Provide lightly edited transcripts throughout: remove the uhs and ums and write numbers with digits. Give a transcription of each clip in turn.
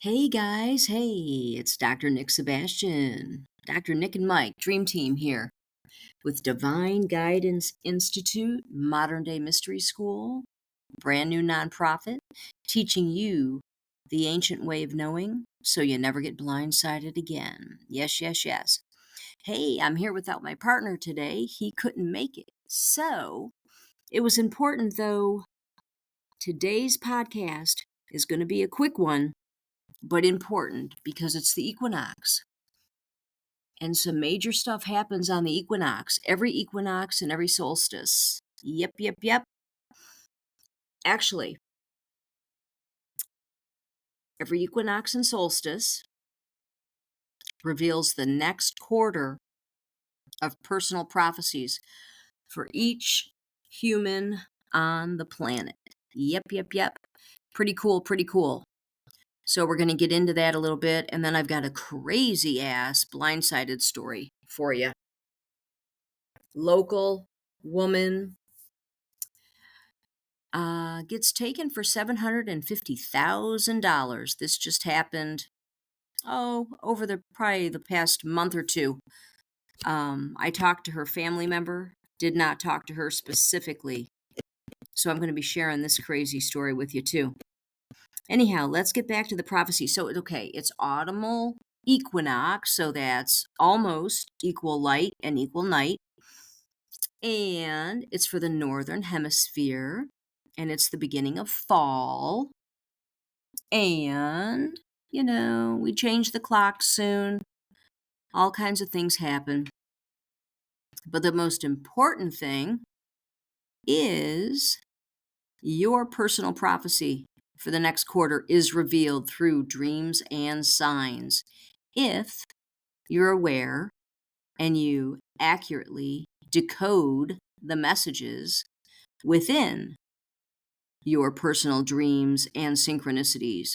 Hey guys, hey, it's Dr. Nick Sebastian. Dr. Nick and Mike, Dream Team here with Divine Guidance Institute, Modern Day Mystery School, brand new nonprofit, teaching you the ancient way of knowing so you never get blindsided again. Yes, yes, yes. Hey, I'm here without my partner today. He couldn't make it. So it was important though. Today's podcast is going to be a quick one but important because it's the equinox. And some major stuff happens on the equinox, every equinox and every solstice. Yep, yep, yep. Actually, every equinox and solstice reveals the next quarter of personal prophecies for each human on the planet. Yep, yep, yep. Pretty cool, pretty cool. So we're going to get into that a little bit, and then I've got a crazy ass blindsided story for you. Local woman gets taken for $750,000. This just happened, over probably the past month or two. I talked to her family member, did not talk to her specifically. So I'm going to be sharing this crazy story with you too. Anyhow, let's get back to the prophecy. So, okay, it's autumnal equinox, so that's almost equal light and equal night. And it's for the northern hemisphere, and it's the beginning of fall. And, we change the clock soon. All kinds of things happen. But the most important thing is your personal prophecy for the next quarter is revealed through dreams and signs. If you're aware and you accurately decode the messages within your personal dreams and synchronicities.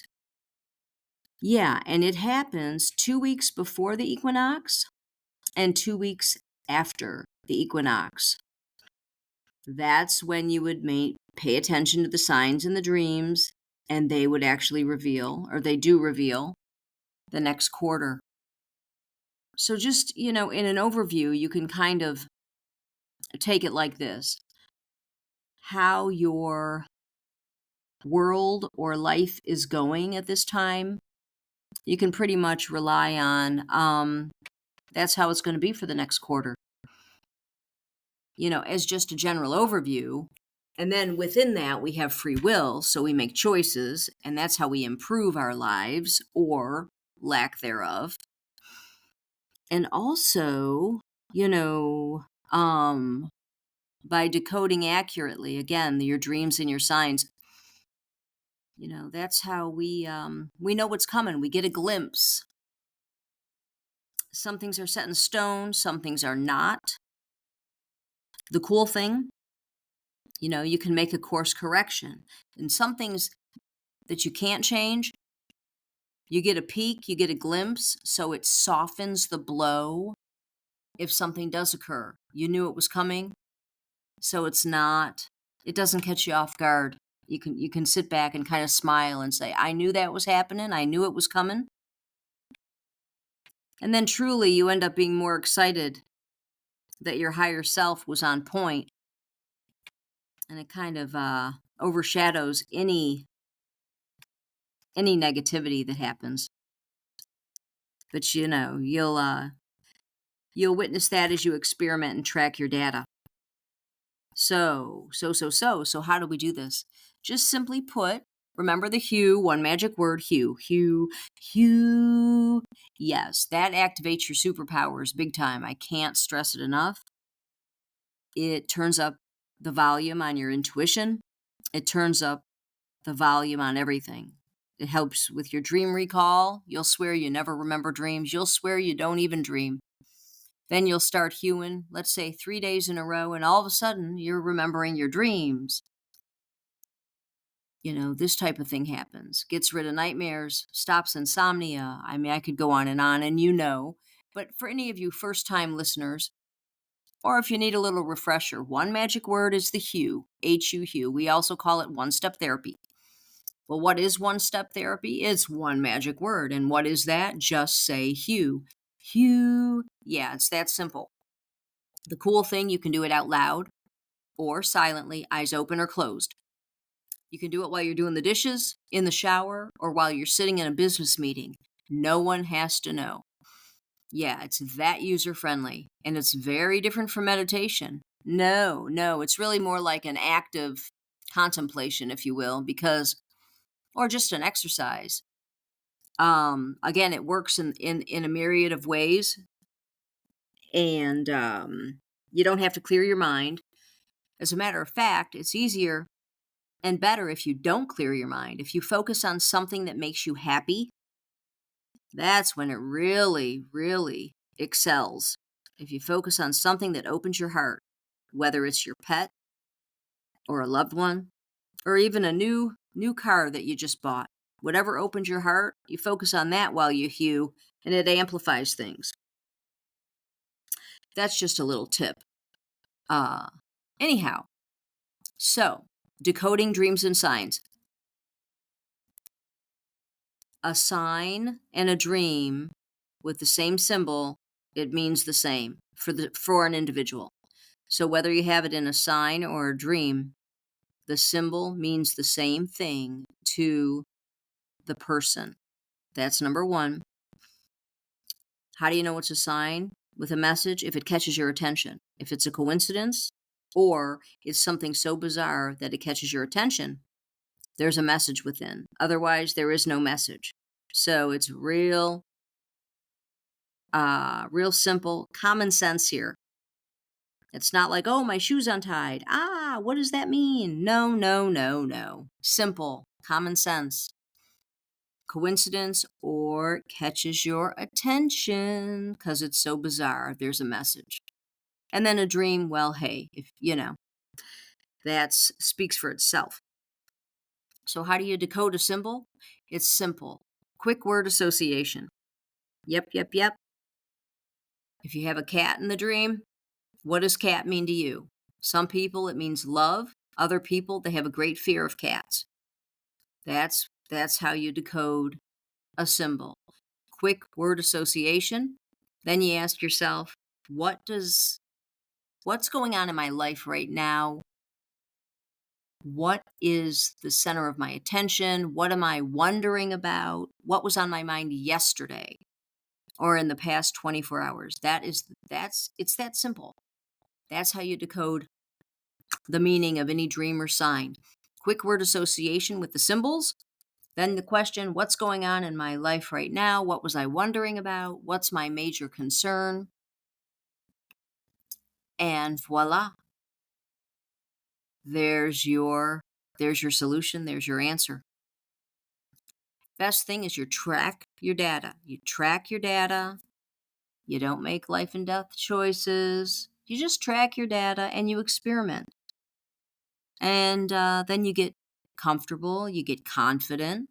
Yeah, and it happens 2 weeks before the equinox and 2 weeks after the equinox. That's when you would pay attention to the signs in the dreams, and they would actually reveal, or they do reveal, the next quarter. So just, in an overview, you can kind of take it like this. How your world or life is going at this time, you can pretty much rely on that's how it's going to be for the next quarter. As just a general overview. And then within that, we have free will. So we make choices, and that's how we improve our lives or lack thereof. And also, by decoding accurately, again, your dreams and your signs, that's how we know what's coming. We get a glimpse. Some things are set in stone, some things are not. The cool thing, you can make a course correction. And some things that you can't change, you get a peek, you get a glimpse, so it softens the blow if something does occur. You knew it was coming, so it doesn't catch you off guard. You can sit back and kind of smile and say, I knew that was happening, I knew it was coming. And then truly you end up being more excited that your higher self was on point, and it kind of overshadows any negativity that happens. But you'll witness that as you experiment and track your data. So how do we do this? Just simply put, remember the Hugh, one magic word, Hugh. Yes, that activates your superpowers big time. I can't stress it enough. It turns up the volume on your intuition. It turns up the volume on everything. It helps with your dream recall. You'll swear you never remember dreams. You'll swear you don't even dream. Then you'll start hewing, let's say 3 days in a row, and all of a sudden you're remembering your dreams. This type of thing happens. Gets rid of nightmares, stops insomnia. I mean, I could go on, and but for any of you first-time listeners, or if you need a little refresher, one magic word is the Hugh, H-U, Hugh. We also call it one-step therapy. Well, what is one-step therapy? It's one magic word. And what is that? Just say Hugh. Hugh. Yeah, it's that simple. The cool thing, you can do it out loud or silently, eyes open or closed. You can do it while you're doing the dishes, in the shower, or while you're sitting in a business meeting. No one has to know. Yeah, it's that user-friendly, and it's very different from meditation. No, it's really more like an active contemplation, if you will, or just an exercise. Again, it works in a myriad of ways, and you don't have to clear your mind. As a matter of fact, it's easier and better if you don't clear your mind. If you focus on something that makes you happy, that's when it really, really excels. If you focus on something that opens your heart, whether it's your pet or a loved one, or even a new car that you just bought, whatever opens your heart, you focus on that while you Hugh, and it amplifies things. That's just a little tip. Anyhow, so decoding dreams and signs. A sign and a dream with the same symbol, it means the same for an individual. So whether you have it in a sign or a dream, the symbol means the same thing to the person. That's number one. How do you know it's a sign with a message? If it catches your attention. If it's a coincidence or it's something so bizarre that it catches your attention, there's a message within. Otherwise, there is no message. So it's real simple, common sense here. It's not like, oh, my shoe's untied. What does that mean? No. Simple, common sense. Coincidence or catches your attention because it's so bizarre. There's a message. And then a dream, well, hey, if that speaks for itself. So how do you decode a symbol? It's simple. Quick word association. Yep. If you have a cat in the dream, what does cat mean to you? Some people, it means love. Other people, they have a great fear of cats. That's how you decode a symbol. Quick word association. Then you ask yourself, what's going on in my life right now? What is the center of my attention? What am I wondering about? What was on my mind yesterday or in the past 24 hours? It's that simple. That's how you decode the meaning of any dream or sign. Quick word association with the symbols. Then the question, what's going on in my life right now? What was I wondering about? What's my major concern? And voila. There's your solution. There's your answer. Best thing is you track your data. You track your data. You don't make life and death choices. You just track your data and you experiment. And then you get comfortable. You get confident.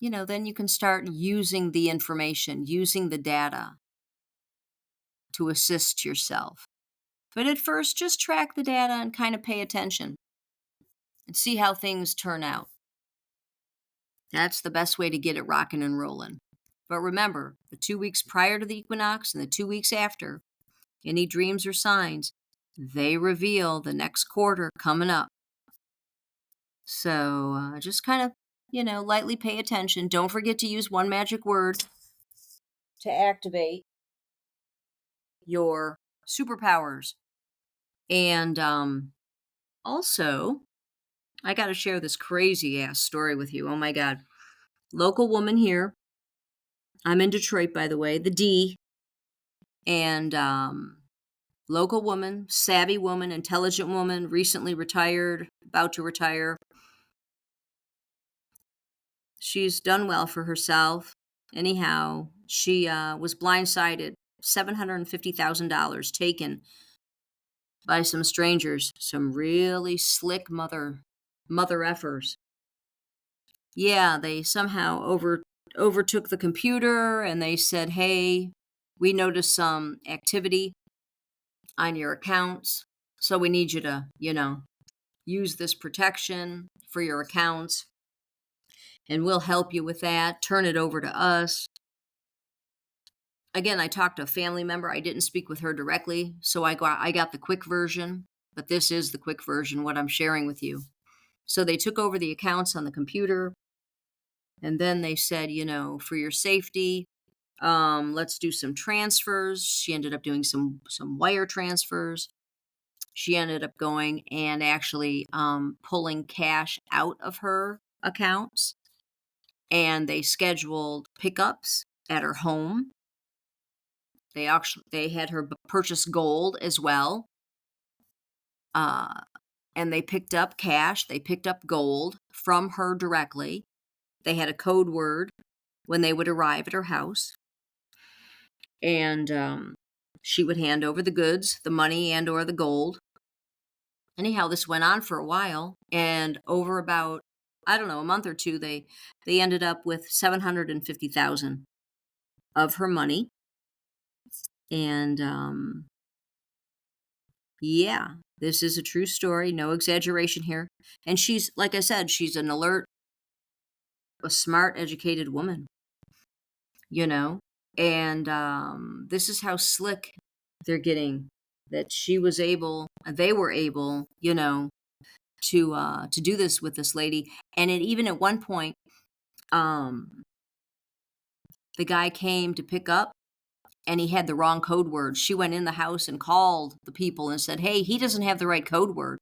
Then you can start using the information, using the data to assist yourself. But at first, just track the data and kind of pay attention and see how things turn out. That's the best way to get it rocking and rolling. But remember, the 2 weeks prior to the equinox and the 2 weeks after, any dreams or signs, they reveal the next quarter coming up. So just kind of, lightly pay attention. Don't forget to use one magic word to activate your superpowers. And also, I got to share this crazy ass story with you. Oh my God. Local woman here. I'm in Detroit, by the way, the D. And local woman, savvy woman, intelligent woman, recently retired, about to retire. She's done well for herself. Anyhow, she was blindsided. $750,000 taken by some strangers, some really slick mother effers. Yeah, they somehow overtook the computer and they said, hey, we noticed some activity on your accounts, so we need you to, use this protection for your accounts, and we'll help you with that. Turn it over to us. Again, I talked to a family member. I didn't speak with her directly, so I got the quick version, but this is the quick version, what I'm sharing with you. So they took over the accounts on the computer, and then they said, for your safety, let's do some transfers. She ended up doing some wire transfers. She ended up going and actually pulling cash out of her accounts, and they scheduled pickups at her home. They had her purchase gold as well, and they picked up cash. They picked up gold from her directly. They had a code word when they would arrive at her house, and she would hand over the goods, the money and or the gold. Anyhow, this went on for a while, and over about, I don't know, a month or two, they ended up with $750,000 of her money. And yeah, this is a true story, no exaggeration here. And she's, like I said, she's an alert, a smart, educated woman, and this is how slick they're getting, that they were able, to do this with this lady. And even at one point, the guy came to pick up, and he had the wrong code word. She went in the house and called the people and said, hey, he doesn't have the right code word.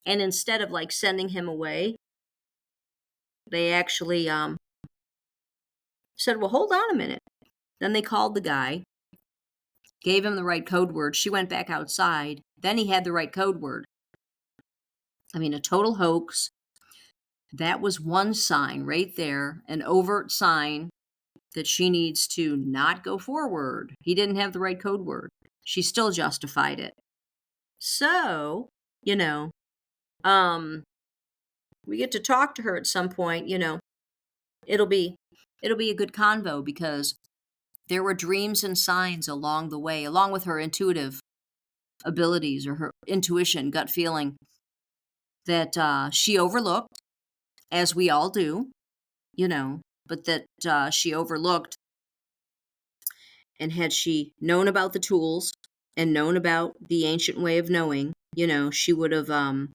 And instead of sending him away, they actually said, well, hold on a minute. Then they called the guy, gave him the right code word. She went back outside. Then he had the right code word. I mean, a total hoax. That was one sign right there, an overt sign that she needs to not go forward. He didn't have the right code word. She still justified it. So, we get to talk to her at some point, it'll be a good convo, because there were dreams and signs along the way, along with her intuitive abilities or her intuition, gut feeling, that she overlooked, as we all do, but that she overlooked. And had she known about the tools and known about the ancient way of knowing, she would have,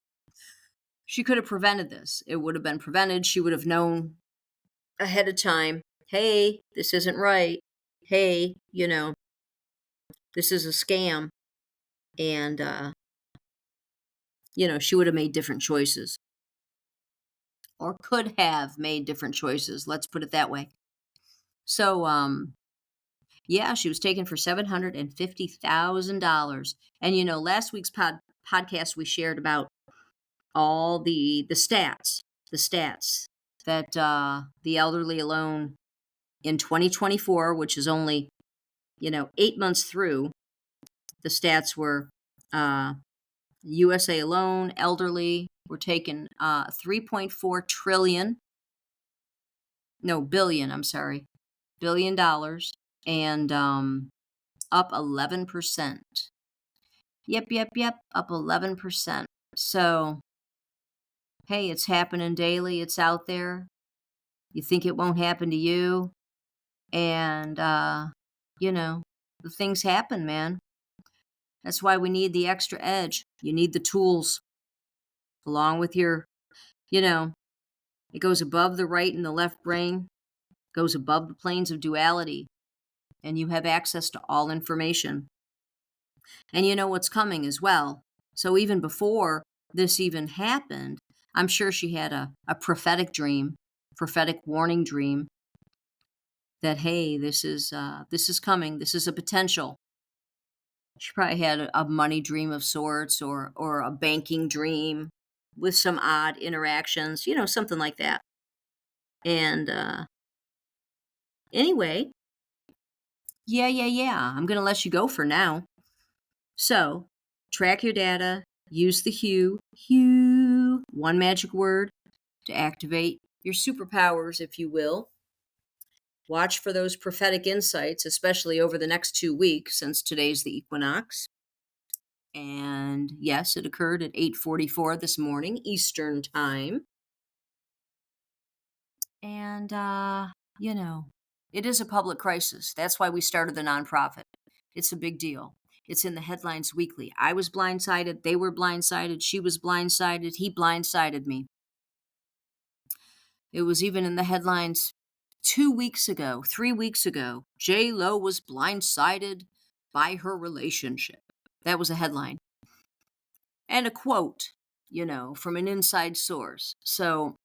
she could have prevented this. It would have been prevented. She would have known ahead of time, hey, this isn't right. Hey, this is a scam. And, she would have made different choices, or could have made different choices. Let's put it that way. So, yeah, she was taken for $750,000. And, last week's podcast, we shared about all the stats that the elderly alone in 2024, which is only, 8 months through, the stats were USA alone, elderly were taken $3.4 billion, and up 11%. Yep, up 11%. So, hey, it's happening daily. It's out there. You think it won't happen to you, and the things happen, man. That's why we need the extra edge. You need the tools, along with your, it goes above the right and the left brain, goes above the planes of duality, and you have access to all information. And you know what's coming as well. So even before this even happened, I'm sure she had a prophetic dream, prophetic warning dream, that, hey, this is coming. This is a potential. She probably had a money dream of sorts, or a banking dream with some odd interactions, something like that. And anyway, yeah. I'm going to let you go for now. So, track your data, use the Hugh, one magic word to activate your superpowers, if you will. Watch for those prophetic insights, especially over the next 2 weeks, since today's the equinox. And yes, it occurred at 8:44 this morning, Eastern time. And, it is a public crisis. That's why we started the nonprofit. It's a big deal. It's in the headlines weekly. I was blindsided. They were blindsided. She was blindsided. He blindsided me. It was even in the headlines 2 weeks ago, 3 weeks ago. J. Lo was blindsided by her relationship. That was a headline. And a quote, from an inside source. So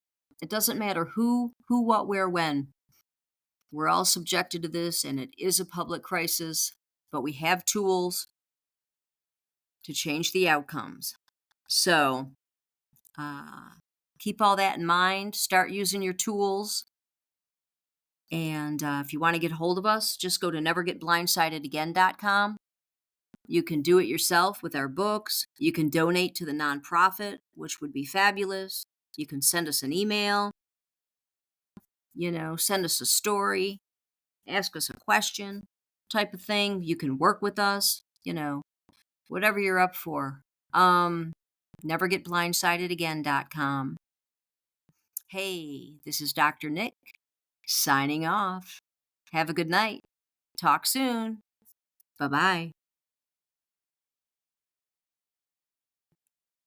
it doesn't matter who, what, where, when. We're all subjected to this, and it is a public crisis, but we have tools to change the outcomes. So keep all that in mind. Start using your tools. And if you want to get a hold of us, just go to nevergetblindsidedagain.com. You can do it yourself with our books. You can donate to the nonprofit, which would be fabulous. You can send us an email, send us a story, ask us a question type of thing. You can work with us, whatever you're up for. Nevergetblindsidedagain.com. Hey, this is Dr. Nick signing off. Have a good night. Talk soon. Bye-bye.